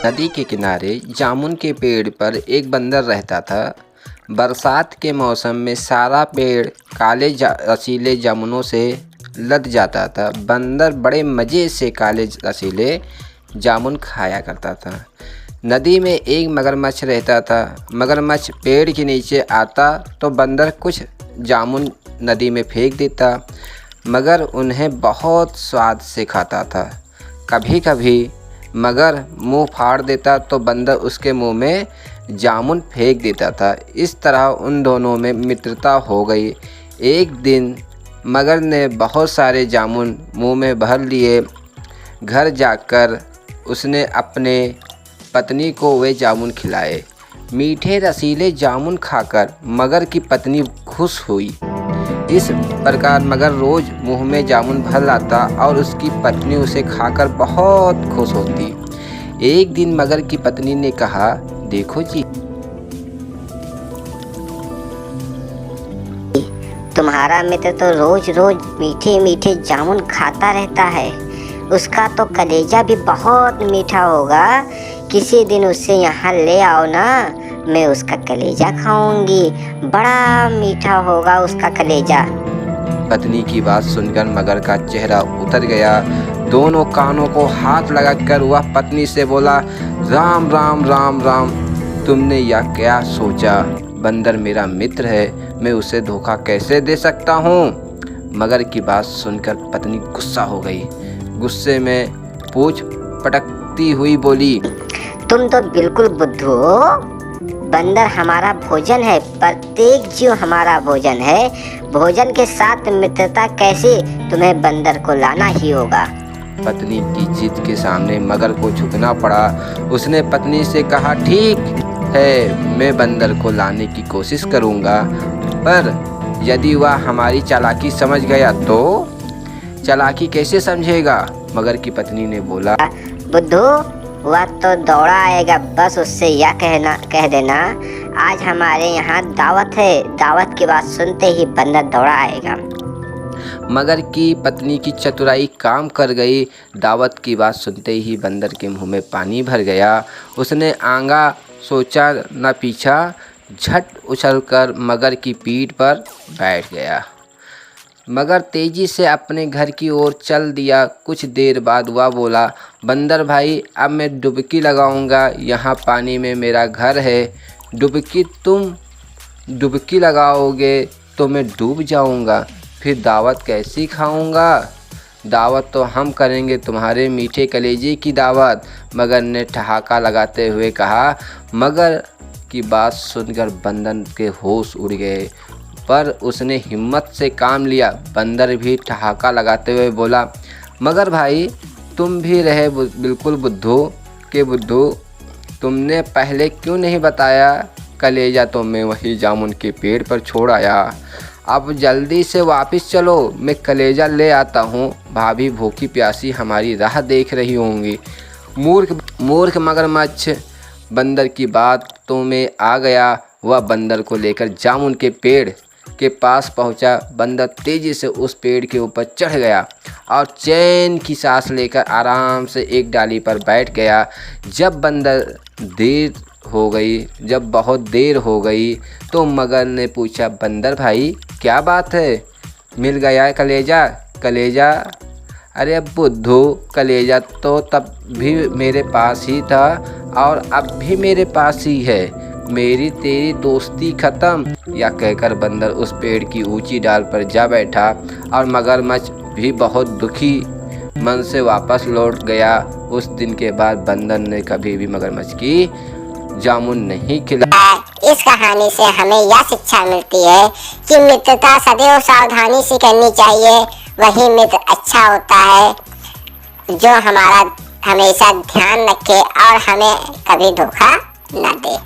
नदी के किनारे जामुन के पेड़ पर एक बंदर रहता था। बरसात के मौसम में सारा पेड़ काले रसीले जामुनों से लद जाता था। बंदर बड़े मज़े से काले रसीले जामुन खाया करता था। नदी में एक मगरमच्छ रहता था। मगरमच्छ पेड़ के नीचे आता तो बंदर कुछ जामुन नदी में फेंक देता, मगर उन्हें बहुत स्वाद से खाता था। कभी कभी मगर मुंह फाड़ देता तो बंदर उसके मुंह में जामुन फेंक देता था। इस तरह उन दोनों में मित्रता हो गई। एक दिन मगर ने बहुत सारे जामुन मुंह में भर लिए। घर जाकर उसने अपने पत्नी को वे जामुन खिलाए। मीठे रसीले जामुन खाकर मगर की पत्नी खुश हुई। इस प्रकार मगर रोज़ मुंह में जामुन भर लाता और उसकी पत्नी उसे खाकर बहुत खुश होती। एक दिन मगर की पत्नी ने कहा, देखो जी, तुम्हारा मित्र तो रोज रोज मीठे मीठे जामुन खाता रहता है। उसका तो कलेजा भी बहुत मीठा होगा। किसी दिन उसे यहाँ ले आओ ना, मैं उसका कलेजा खाऊंगी। बड़ा मीठा होगा उसका कलेजा। पत्नी की बात सुनकर मगर का चेहरा उतर गया। दोनों कानों को हाथ लगाकर वह पत्नी से बोला, राम राम राम राम, तुमने यह क्या सोचा? बंदर मेरा मित्र है, मैं उसे धोखा कैसे दे सकता हूँ? मगर की बात सुनकर पत्नी गुस्सा हो गई। गुस्से में पूंछ पटकती हुई बोली, तुम तो बिल्कुल बुद्धू हो। बंदर हमारा भोजन है, प्रत्येक जीव हमारा भोजन है। भोजन के साथ मित्रता कैसे? तुम्हें बंदर को लाना ही होगा। पत्नी की जिद के सामने मगर को झुकना पड़ा। उसने पत्नी से कहा, ठीक है, मैं बंदर को लाने की कोशिश करूँगा, पर यदि वह हमारी चालाकी समझ गया तो? चालाकी कैसे समझेगा? मगर की पत्नी ने बोला, बुद्धू, वह तो दौड़ा आएगा। बस उससे यह कह देना, आज हमारे यहाँ दावत है। दावत की बात सुनते ही बंदर दौड़ा आएगा। मगर की पत्नी की चतुराई काम कर गई। दावत की बात सुनते ही बंदर के मुंह में पानी भर गया। उसने आगा सोचा न पीछा, झट उछलकर मगर की पीठ पर बैठ गया। मगर तेजी से अपने घर की ओर चल दिया। कुछ देर बाद वह बोला, बंदर भाई, अब मैं डुबकी लगाऊंगा। यहाँ पानी में मेरा घर है। तुम डुबकी लगाओगे तो मैं डूब जाऊंगा, फिर दावत कैसी खाऊंगा? दावत तो हम करेंगे तुम्हारे मीठे कलेजे की दावत। मगर ने ठहाका लगाते हुए कहा। मगर की बात सुनकर बंदर के होश उड़ गए, पर उसने हिम्मत से काम लिया। बंदर भी ठहाका लगाते हुए बोला, मगर भाई, तुम भी रहे बिल्कुल बुद्धू। तुमने पहले क्यों नहीं बताया? कलेजा तो मैं वही जामुन के पेड़ पर छोड़ आया। अब जल्दी से वापस चलो, मैं कलेजा ले आता हूँ। भाभी भूखी प्यासी हमारी राह देख रही होंगी। मूर्ख मगरमच्छ बंदर की बातों में आ गया। वह बंदर को लेकर जामुन के पेड़ के पास पहुंचा। बंदर तेजी से उस पेड़ के ऊपर चढ़ गया और चैन की सांस लेकर आराम से एक डाली पर बैठ गया। जब बहुत देर हो गई तो मगर ने पूछा, बंदर भाई, क्या बात है? मिल गया कलेजा? अरे बुद्धू, कलेजा तो तब भी मेरे पास ही था और अब भी मेरे पास ही है। मेरी तेरी दोस्ती खत्म। या कहकर बंदर उस पेड़ की ऊंची डाल पर जा बैठा और मगरमच्छ भी बहुत दुखी मन से वापस लौट गया। उस दिन के बाद बंदर ने कभी भी मगरमच्छ की जामुन नहीं खिलाया। इस कहानी से हमें यह शिक्षा मिलती है कि मित्रता सदैव सावधानी से करनी चाहिए। वही मित्र अच्छा होता है जो हमारा हमेशा ध्यान रखे और हमें कभी धोखा न दे।